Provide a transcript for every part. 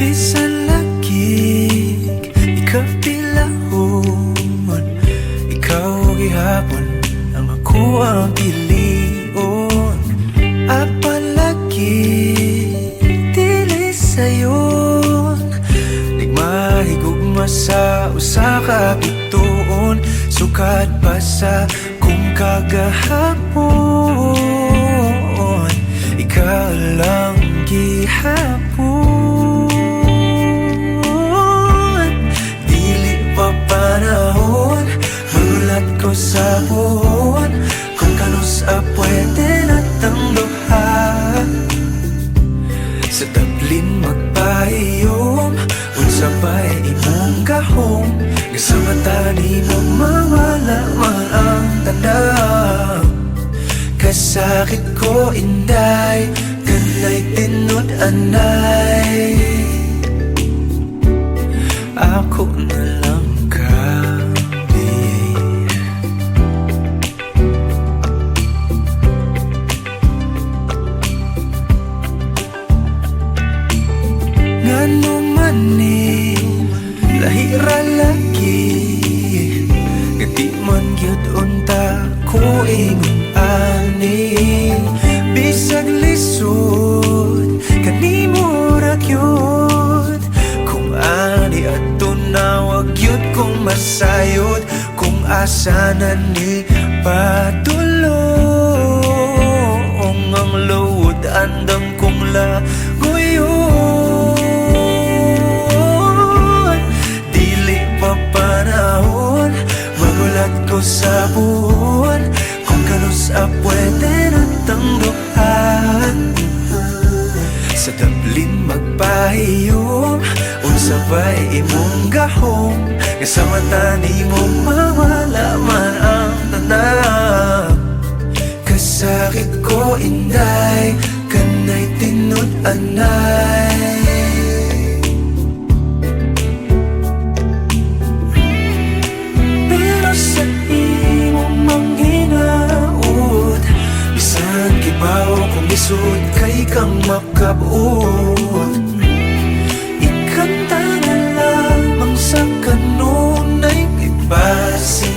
Bisan lagig ikapilahon, ikaw gihapon ang ako ang pilion. Apalagi dili sayon, nagmahigugma sa usa ka bituon. Sukad pa sa kung kagahapon, ikaw lang gihapon. Dili pa panahon, magulat ko sa buhon, kung kanus pwede natang duha. Sa tablin magpahiyom, unsa pa'y imong gahom, nga sa mata ni mo mawala man ang tanaw. Kasakit ko inday, kanay tinud anay, ako na lang kami. Ngano man ni lahira lagi, nga di man gyud unta ko ingon ani. Bisag lisod kanimo ra gyud, kung ani adto na wag gyud kong masayod. Kung asa na ni padulong ang load, andam kong lagoyon. Dili pa panahon, magulat ko sa buwan, kung kanus pwede natang duhan. Sa tablin magpahiyom, unsa pa'y imong gahom, nga sa mata ni mo mawala man ang tanaw. Kasakit ko inday, kanay tinud anay, pero sa imong manghinaot, bisan kibaw kung isud kay kang makabot. Ikanta na lamang sa kanunay ipasin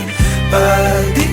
padian.